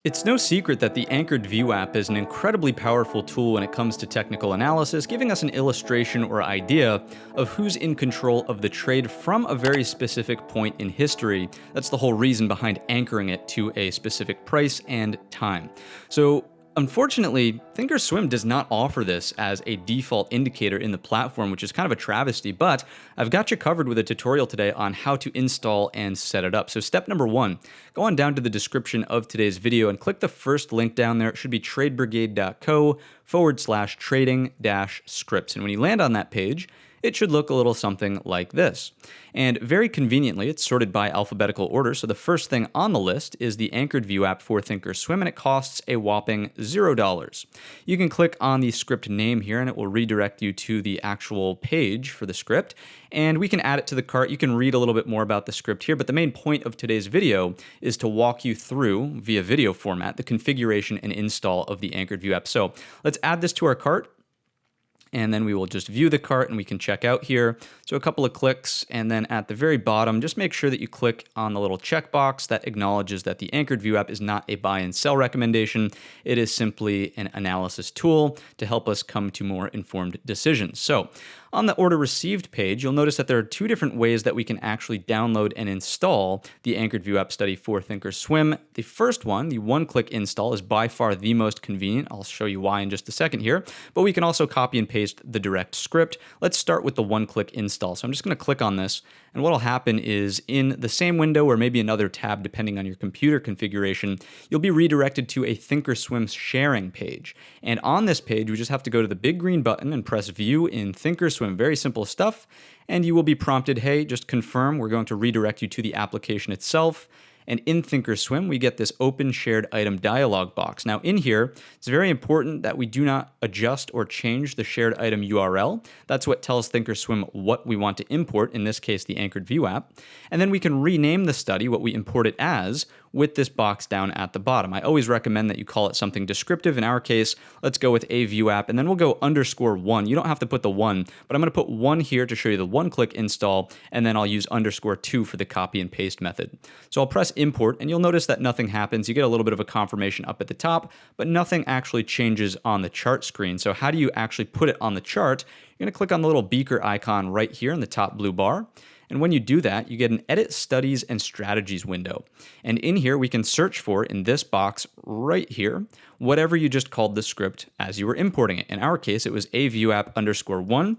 It's no secret that the anchored VWAP is an incredibly powerful tool when it comes to technical analysis, giving us an illustration or idea of who's in control of the trade from a very specific point in history. That's the whole reason behind anchoring it to a specific price and time. So, unfortunately, Thinkorswim does not offer this as a default indicator in the platform, which is kind of a travesty, but I've got you covered with a tutorial today on how to install and set it up. So step number one, go on down to the description of today's video and click the first link down there. It should be tradebrigade.co/trading-scripts. And when you land on that page, it should look a little something like this. And very conveniently, it's sorted by alphabetical order. So the first thing on the list is the anchored VWAP for Thinkorswim, and it costs a whopping $0. You can click on the script name here, and it will redirect you to the actual page for the script. And we can add it to the cart. You can read a little bit more about the script here, but the main point of today's video is to walk you through, via video format, the configuration and install of the anchored VWAP. So let's add this to our cart. And then we will just view the cart and we can check out here. So a couple of clicks, and then at the very bottom, just make sure that you click on the little checkbox that acknowledges that the anchored VWAP is not a buy and sell recommendation. It is simply an analysis tool to help us come to more informed decisions. So on the order received page, you'll notice that there are two different ways that we can actually download and install the anchored VWAP study for Thinkorswim. The first one, the one-click install, is by far the most convenient. I'll show you why in just a second here, but we can also copy and paste the direct script. Let's start with the one-click install. So I'm just going to click on this, and what will happen is in the same window or maybe another tab depending on your computer configuration, you'll be redirected to a Thinkorswim sharing page. And on this page, we just have to go to the big green button and press View in Thinkorswim. Very simple stuff. And you will be prompted, hey, just confirm. We're going to redirect you to the application itself. And in Thinkorswim, we get this open shared item dialog box. Now in here, it's very important that we do not adjust or change the shared item URL. That's what tells Thinkorswim what we want to import, in this case, the anchored VWAP. And then we can rename the study, what we import it as, with this box down at the bottom. I always recommend that you call it something descriptive. In our case, let's go with a VWAP, and then we'll go _1. You don't have to put the 1, but I'm going to put 1 here to show you the one-click install, and then I'll use _2 for the copy and paste method. So I'll press import, and you'll notice that nothing happens. You get a little bit of a confirmation up at the top, but nothing actually changes on the chart screen. So how do you actually put it on the chart? You're going to click on the little beaker icon right here in the top blue bar. And when you do that, you get an Edit Studies and Strategies window. And in here, we can search for, in this box right here, whatever you just called the script as you were importing it. In our case, it was avwap _1.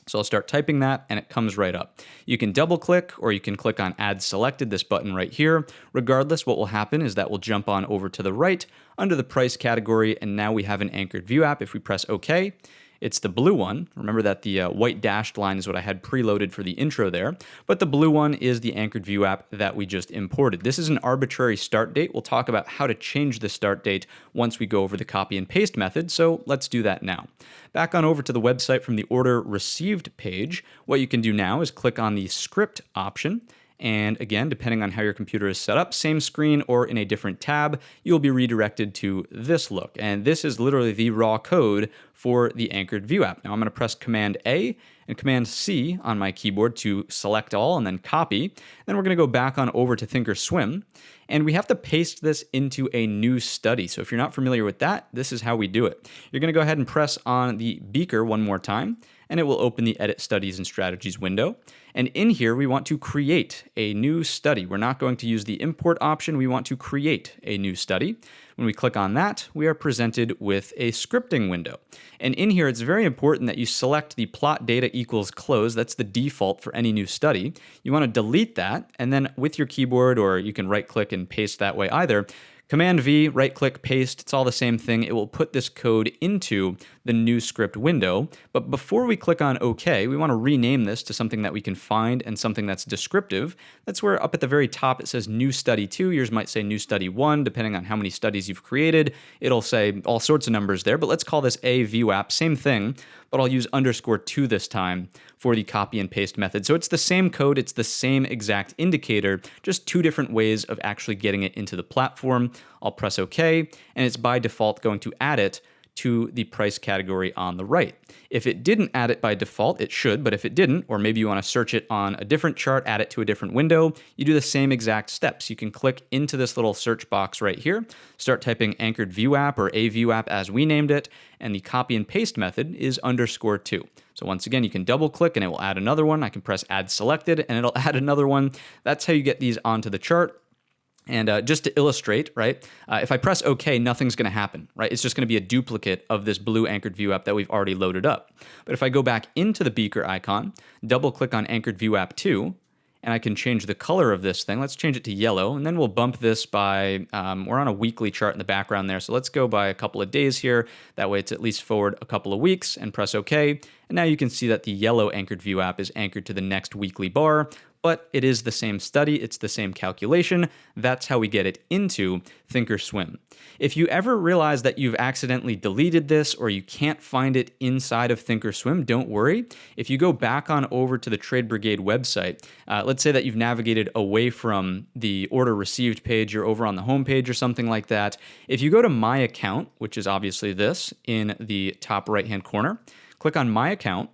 So I'll start typing that, and it comes right up. You can double click, or you can click on Add Selected, this button right here. Regardless, what will happen is that we'll jump on over to the right under the price category, and now we have an anchored VWAP. If we press OK, it's the blue one. Remember that the white dashed line is what I had preloaded for the intro there, but the blue one is the anchored VWAP that we just imported. This is an arbitrary start date. We'll talk about how to change the start date once we go over the copy and paste method, so let's do that now. Back on over to the website from the order received page, what you can do now is click on the script option. And again, depending on how your computer is set up, same screen or in a different tab, you'll be redirected to this look. And this is literally the raw code for the anchored VWAP. Now I'm going to press Command A and Command C on my keyboard to select all and then copy. Then we're going to go back on over to Thinkorswim, and we have to paste this into a new study. So if you're not familiar with that, this is how we do it. You're going to go ahead and press on the beaker one more time, and it will open the Edit Studies and Strategies window. And in here, we want to create a new study. We're not going to use the import option. We want to create a new study. When we click on that, we are presented with a scripting window. And in here, it's very important that you select the plot data equals close. That's the default for any new study. You want to delete that, and then with your keyboard, or you can right-click and paste that way either, Command V, right-click, paste, it's all the same thing. It will put this code into the new script window. But before we click on OK, we want to rename this to something that we can find and something that's descriptive. That's where up at the very top it says New Study 2. Yours might say New Study 1, depending on how many studies you've created. It'll say all sorts of numbers there, but let's call this a VWAP, same thing, but I'll use _2 this time for the copy and paste method. So it's the same code, it's the same exact indicator, just two different ways of actually getting it into the platform. I'll press OK, and it's by default going to add it to the price category on the right. If it didn't add it by default, it should, but if it didn't, or maybe you want to search it on a different chart, add it to a different window, you do the same exact steps. You can click into this little search box right here, start typing anchored VWAP or a VWAP as we named it, and the copy and paste method is _2. So once again, you can double click and it will add another one. I can press add selected and it'll add another one. That's how you get these onto the chart. And just to illustrate, right, if I press OK, nothing's going to happen, right? It's just going to be a duplicate of this blue anchored VWAP that we've already loaded up. But if I go back into the beaker icon, double click on anchored VWAP 2, and I can change the color of this thing. Let's change it to yellow, and then we'll bump this by, we're on a weekly chart in the background there, so let's go by a couple of days here. That way it's at least forward a couple of weeks, and press OK. And now you can see that the yellow anchored VWAP is anchored to the next weekly bar, but it is the same study, it's the same calculation. That's how we get it into thinkorswim. If you ever realize that you've accidentally deleted this or you can't find it inside of thinkorswim, don't worry. If you go back on over to the Trade Brigade website, let's say that you've navigated away from the order received page, you're over on the home page or something like that. If you go to My Account, which is obviously this in the top right-hand corner, click on My Account,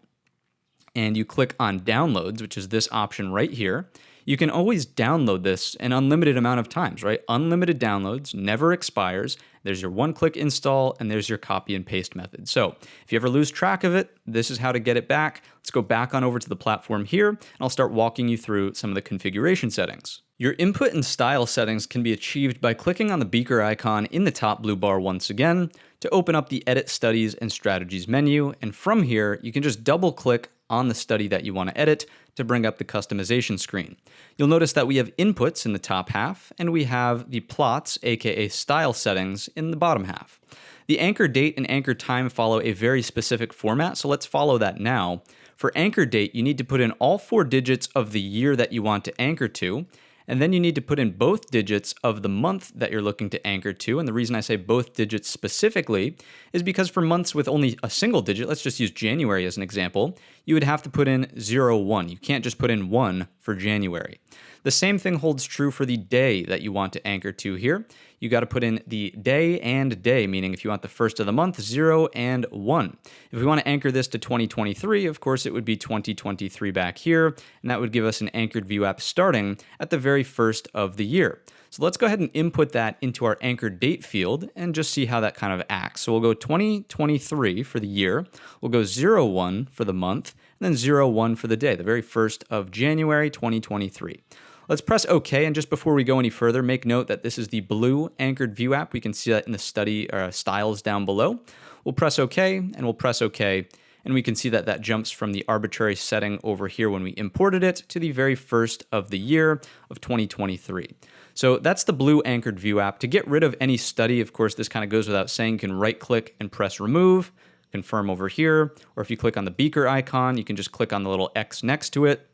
and you click on Downloads, which is this option right here, you can always download this an unlimited amount of times, right? Unlimited downloads, never expires. There's your one-click install, and there's your copy and paste method. So if you ever lose track of it, this is how to get it back. Let's go back on over to the platform here, and I'll start walking you through some of the configuration settings. Your input and style settings can be achieved by clicking on the beaker icon in the top blue bar once again to open up the Edit Studies and Strategies menu, and from here, you can just double-click on the study that you want to edit to bring up the customization screen. You'll notice that we have inputs in the top half, and we have the plots, aka style settings, in the bottom half. The anchor date and anchor time follow a very specific format, so let's follow that now. For anchor date, you need to put in all 4 digits of the year that you want to anchor to, and then you need to put in both digits of the month that you're looking to anchor to. And the reason I say both digits specifically is because for months with only a single digit, let's just use January as an example, you would have to put in 01. You can't just put in 1 for January. The same thing holds true for the day that you want to anchor to here. You got to put in the day and day, meaning if you want the first of the month, 0 and 1. If we want to anchor this to 2023, of course, it would be 2023 back here, and that would give us an anchored VWAP starting at the very first of the year. So let's go ahead and input that into our anchored date field and just see how that kind of acts. So we'll go 2023 for the year, we'll go 01 for the month, and then 01 for the day, the very first of January 2023. Let's press OK, and just before we go any further, make note that this is the blue anchored VWAP. We can see that in the study styles down below. We'll press OK, and we'll press OK, and we can see that that jumps from the arbitrary setting over here when we imported it to the very first of the year of 2023. So that's the blue anchored VWAP. To get rid of any study, of course, this kind of goes without saying, you can right-click and press remove, confirm over here, or if you click on the beaker icon, you can just click on the little X next to it,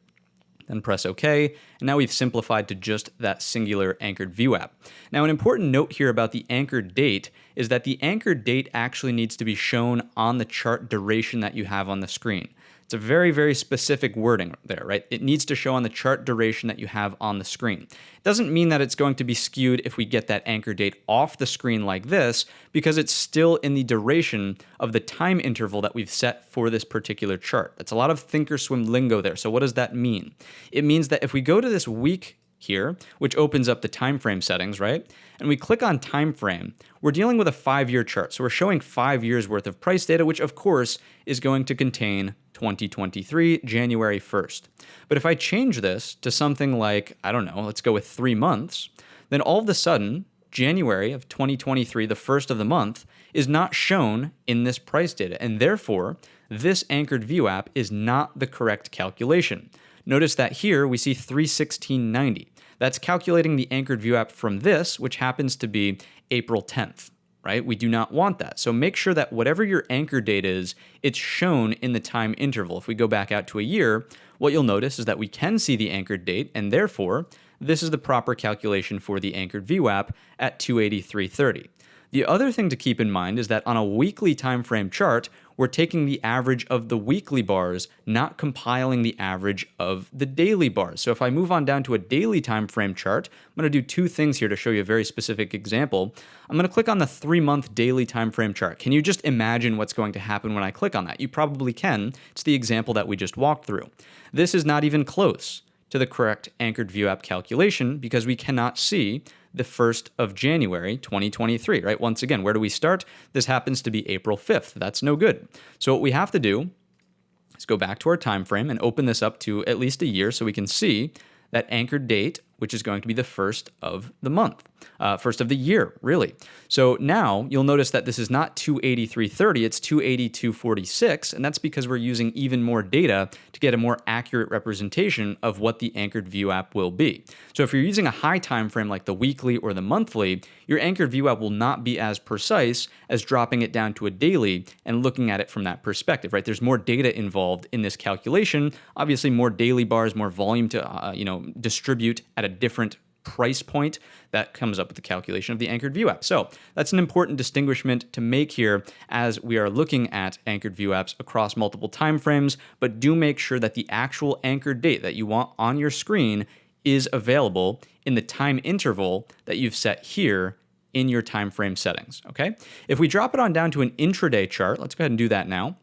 then press OK, and now we've simplified to just that singular anchored VWAP. Now, an important note here about the anchored date is that the anchored date actually needs to be shown on the chart duration that you have on the screen. It's a very, very specific wording there, right? It needs to show on the chart duration that you have on the screen. It doesn't mean that it's going to be skewed if we get that anchor date off the screen like this, because it's still in the duration of the time interval that we've set for this particular chart. That's a lot of thinkorswim lingo there. So what does that mean? It means that if we go to this week here, which opens up the time frame settings, right? And we click on time frame, we're dealing with a 5-year chart. So we're showing 5 years worth of price data, which of course is going to contain 2023, January 1st. But if I change this to something like, I don't know, let's go with 3 months, then all of a sudden, January of 2023, the first of the month, is not shown in this price data. And therefore, this anchored VWAP is not the correct calculation. Notice that here we see 316.90. That's calculating the anchored VWAP from this, which happens to be April 10th. Right? We do not want that. So make sure that whatever your anchor date is, it's shown in the time interval. If we go back out to a year, what you'll notice is that we can see the anchored date, and therefore, this is the proper calculation for the anchored VWAP at 283.30. The other thing to keep in mind is that on a weekly time frame chart, we're taking the average of the weekly bars, not compiling the average of the daily bars. So if I move on down to a daily time frame chart, I'm going to do two things here to show you a very specific example. I'm going to click on the 3-month daily time frame chart. Can you just imagine what's going to happen when I click on that? You probably can. It's the example that we just walked through. This is not even close to the correct anchored VWAP calculation because we cannot see the 1st of January, 2023, right? Once again, where do we start? This happens to be April 5th. That's no good. So what we have to do is go back to our time frame and open this up to at least a year so we can see that anchored date, which is going to be the 1st of the month, 1st of the year, really. So now you'll notice that this is not 283.30, it's 282.46, and that's because we're using even more data to get a more accurate representation of what the anchored VWAP will be. So if you're using a high time frame like the weekly or the monthly, your anchored VWAP will not be as precise as dropping it down to a daily and looking at it from that perspective, right? There's more data involved in this calculation. Obviously, more daily bars, more volume to distribute at a different price point. That comes up with the calculation of the anchored VWAP. So that's an important distinguishment to make here as we are looking at anchored VWAPs across multiple time frames, but do make sure that the actual anchored date that you want on your screen is available in the time interval that you've set here in your time frame settings, okay? If we drop it on down to an intraday chart, let's go ahead and do that now.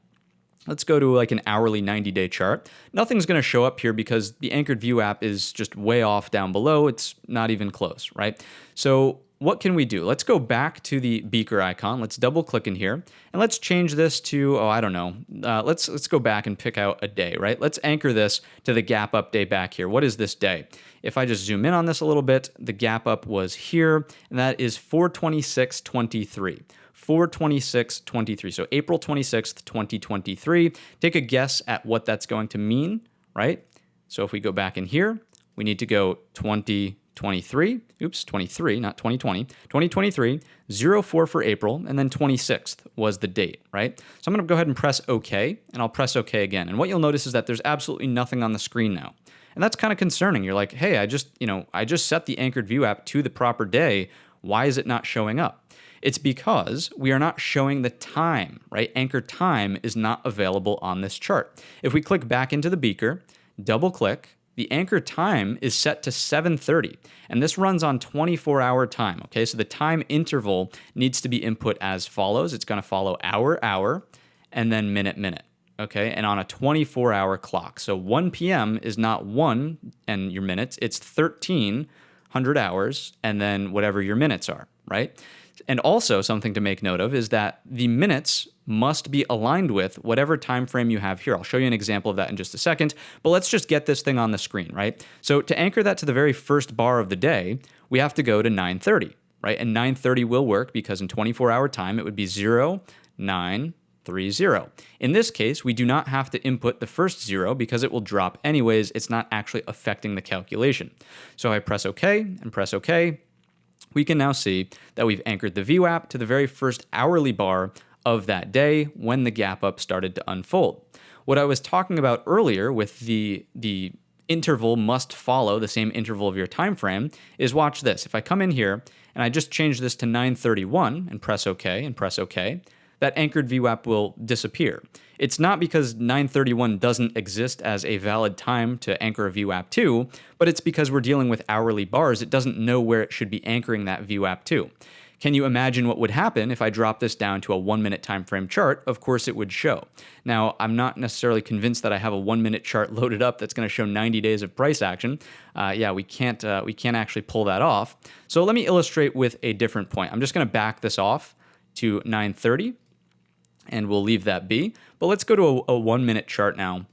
Let's go to like an hourly 90-day chart. Nothing's going to show up here because the anchored VWAP is just way off down below. It's not even close, right? So what can we do? Let's go back to the beaker icon. Let's double click in here and let's change this to, I don't know. Let's go back and pick out a day, right? Let's anchor this to the gap up day back here. What is this day? If I just zoom in on this a little bit, the gap up was here, and that is 4/26/23. 4/26/23. So April 26th, 2023. Take a guess at what that's going to mean, right? So if we go back in here, we need to go 2023, oops, 23, not 2020, 2023, 04 for April, and then 26th was the date, right? So I'm going to go ahead and press OK, and I'll press OK again. And what you'll notice is that there's absolutely nothing on the screen now. And that's kind of concerning. You're like, hey, I just set the anchored VWAP to the proper day. Why is it not showing up? It's because we are not showing the time, right? Anchor time is not available on this chart. If we click back into the beaker, double click, the anchor time is set to 7:30, and this runs on 24-hour time, okay? So the time interval needs to be input as follows. It's going to follow hour, and then minute, okay? And on a 24-hour clock. So 1 p.m. is not 1 and your minutes, it's 1,300 hours, and then whatever your minutes are, right? And also something to make note of is that the minutes must be aligned with whatever time frame you have here. I'll show you an example of that in just a second, but let's just get this thing on the screen, right? So to anchor that to the very first bar of the day, we have to go to 9:30, right? And 9:30 will work because in 24-hour time, it would be 0930. In this case, we do not have to input the first 0 because it will drop anyways. It's not actually affecting the calculation. So I press OK and press OK. We can now see that we've anchored the VWAP to the very first hourly bar of that day when the gap up started to unfold. What I was talking about earlier with the interval must follow the same interval of your time frame is, watch this. If I come in here and I just change this to 9:31 and press OK, that anchored VWAP will disappear. It's not because 9:31 doesn't exist as a valid time to anchor a VWAP to, but it's because we're dealing with hourly bars. It doesn't know where it should be anchoring that VWAP to. Can you imagine what would happen if I drop this down to a 1-minute time frame chart? Of course it would show. Now, I'm not necessarily convinced that I have a 1-minute chart loaded up that's going to show 90 days of price action. We can't actually pull that off. So let me illustrate with a different point. I'm just going to back this off to 9:30. And we'll leave that be. But let's go to a 1-minute chart now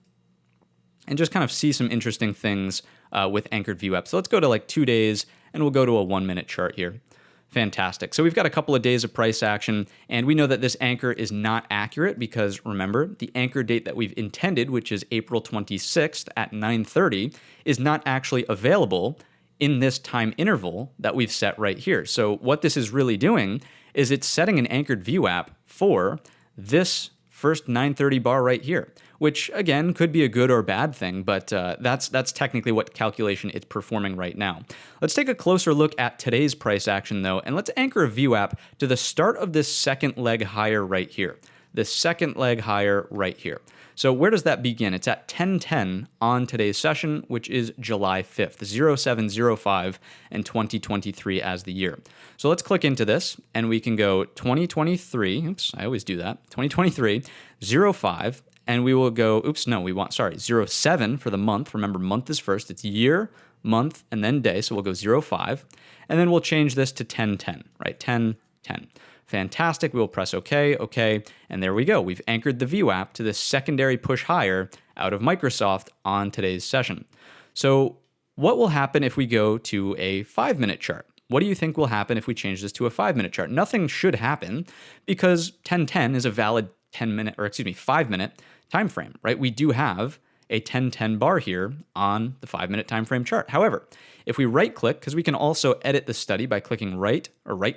and just kind of see some interesting things with anchored VWAP. So let's go to like 2 days and we'll go to a 1-minute chart here. Fantastic. So we've got a couple of days of price action, and we know that this anchor is not accurate because, remember, the anchor date that we've intended, which is April 26th at 9:30, is not actually available in this time interval that we've set right here. So what this is really doing is it's setting an anchored VWAP for this first 930 bar right here, which again could be a good or bad thing, but that's technically what calculation it's performing right now. Let's take a closer look at today's price action though, and let's anchor a VWAP to the start of this second leg higher right here. This second leg higher right here. So where does that begin? It's at 10:10 on today's session, which is July 5th, 0705 and 2023 as the year. So let's click into this and we can go 2023, oops, I always do that, 2023, 05, and we will go, oops, no, we want, sorry, 07 for the month. Remember, month is first, it's year, month, and then day, so we'll go 05, and then we'll change this to 10:10, right, 10:10. Fantastic. We will press OK, OK, and there we go. We've anchored the VWAP to this secondary push higher out of Microsoft on today's session. So what will happen if we go to a 5-minute chart? What do you think will happen if we change this to a 5-minute chart? Nothing should happen because 10:10 is a valid 5-minute time frame, right? We do have a 10:10 bar here on the 5-minute time frame chart. However, if we right click, because we can also edit the study by clicking right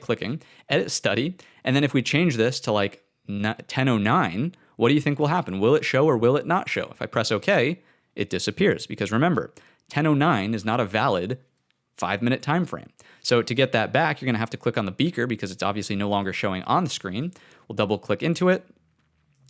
clicking, edit study, and then if we change this to like 10:09, what do you think will happen? Will it show or will it not show? If I press OK, it disappears because remember, 10:09 is not a valid 5-minute time frame. So to get that back, you're going to have to click on the beaker because it's obviously no longer showing on the screen. We'll double click into it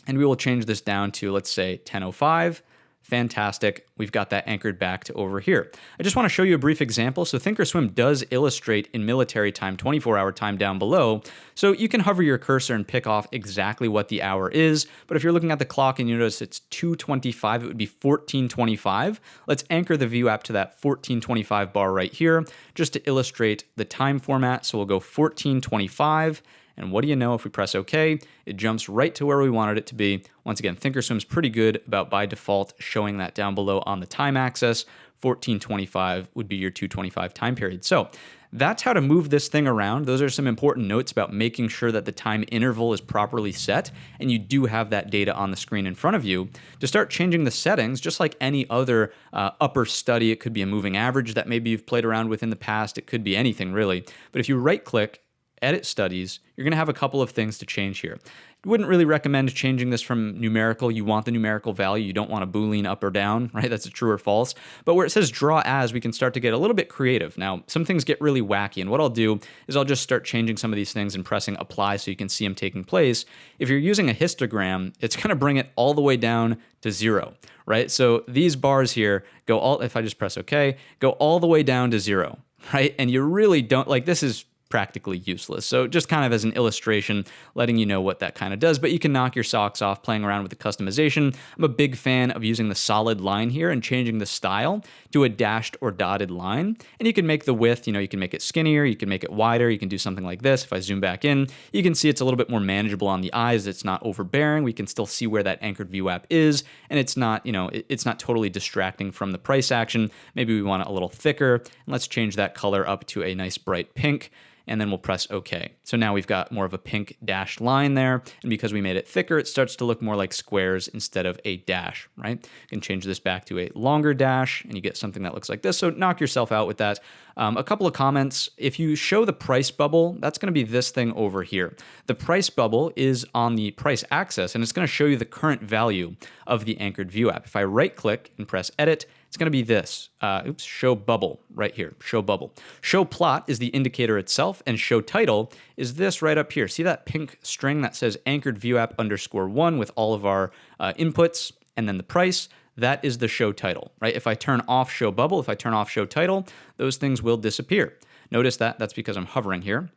and we will change this down to, let's say, 10:05. Fantastic. We've got that anchored back to over here. I just want to show you a brief example. So Thinkorswim does illustrate in military time, 24-hour time down below. So you can hover your cursor and pick off exactly what the hour is. But if you're looking at the clock and you notice it's 2:25, it would be 14:25. Let's anchor the VWAP to that 14:25 bar right here, just to illustrate the time format. So we'll go 14:25. And what do you know, if we press OK, it jumps right to where we wanted it to be. Once again, Thinkorswim's pretty good about by default showing that down below on the time axis. 14:25 would be your 2:25 time period. So that's how to move this thing around. Those are some important notes about making sure that the time interval is properly set and you do have that data on the screen in front of you. To start changing the settings, just like any other upper study, it could be a moving average that maybe you've played around with in the past. It could be anything really. But if you right click, edit studies, you're going to have a couple of things to change here. Wouldn't really recommend changing this from numerical. You want the numerical value. You don't want a Boolean up or down, right? That's a true or false. But where it says draw as, we can start to get a little bit creative. Now, some things get really wacky. And what I'll do is I'll just start changing some of these things and pressing apply so you can see them taking place. If you're using a histogram, it's going to bring it all the way down to 0, right? So these bars here go all, if I just press OK, go all the way down to 0, right? And you really don't, like this is practically useless. So just kind of as an illustration, letting you know what that kind of does, but you can knock your socks off playing around with the customization. I'm a big fan of using the solid line here and changing the style to a dashed or dotted line. And you can make the width, you can make it skinnier, you can make it wider, you can do something like this. If I zoom back in, you can see it's a little bit more manageable on the eyes. It's not overbearing. We can still see where that anchored VWAP is, and it's not, it's not totally distracting from the price action. Maybe we want it a little thicker, and let's change that color up to a nice bright pink. And then we'll press OK. So now we've got more of a pink dashed line there. And because we made it thicker, it starts to look more like squares instead of a dash, right? You can change this back to a longer dash and you get something that looks like this. So knock yourself out with that. A couple of comments. If you show the price bubble, that's going to be this thing over here. The price bubble is on the price axis and it's going to show you the current value of the anchored VWAP. If I right click and press edit, it's going to be this, show bubble right here, show bubble. Show plot is the indicator itself, and show title is this right up here. See that pink string that says anchored VWAP _1 with all of our inputs and then the price? That is the show title, right? If I turn off show bubble, if I turn off show title, those things will disappear. Notice that, that's because I'm hovering here.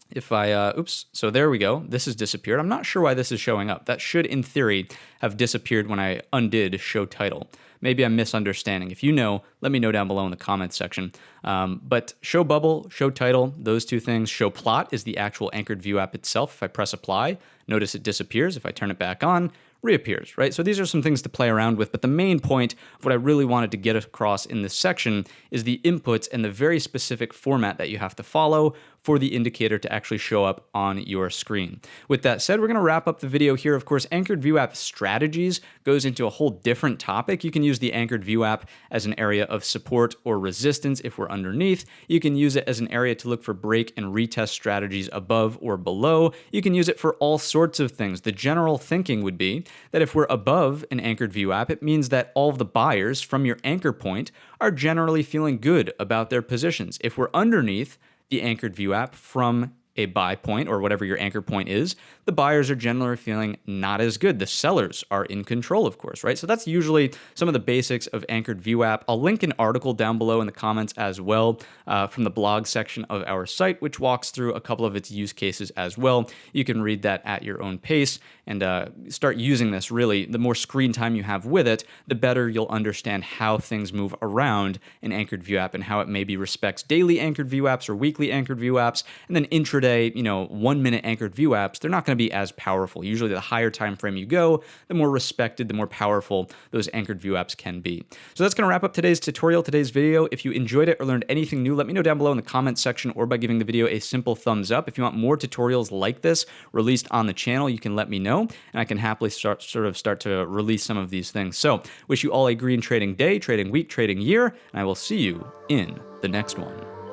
If I, so there we go. This has disappeared. I'm not sure why this is showing up. That should, in theory, have disappeared when I undid show title. Maybe I'm misunderstanding. If you know, let me know down below in the comments section. But show bubble, show title, those two things. Show plot is the actual anchored VWAP itself. If I press apply, notice it disappears. If I turn it back on, reappears, right? So these are some things to play around with, but the main point of what I really wanted to get across in this section is the inputs and the very specific format that you have to follow for the indicator to actually show up on your screen. With that said, we're going to wrap up the video here. Of course, anchored VWAP strategies goes into a whole different topic. You can use the anchored VWAP as an area of support or resistance if we're underneath. You can use it as an area to look for break and retest strategies above or below. You can use it for all sorts of things. The general thinking would be that if we're above an anchored VWAP, it means that all of the buyers from your anchor point are generally feeling good about their positions. If we're underneath the anchored VWAP from a buy point or whatever your anchor point is, the buyers are generally feeling not as good. The sellers are in control, of course, right? So that's usually some of the basics of anchored VWAP. I'll link an article down below in the comments as well from the blog section of our site, which walks through a couple of its use cases as well. You can read that at your own pace and start using this. Really, the more screen time you have with it, the better you'll understand how things move around an anchored VWAP and how it maybe respects daily anchored VWAPs or weekly anchored VWAPs, and then intraday, 1 minute anchored VWAPs, they're not going to be as powerful. Usually the higher time frame you go, the more respected, the more powerful those anchored VWAPs can be. So that's going to wrap up today's tutorial, today's video. If you enjoyed it or learned anything new, let me know down below in the comments section or by giving the video a simple thumbs up. If you want more tutorials like this released on the channel, you can let me know, and I can happily start to release some of these things. So wish you all a green trading day, trading week, trading year, and I will see you in the next one.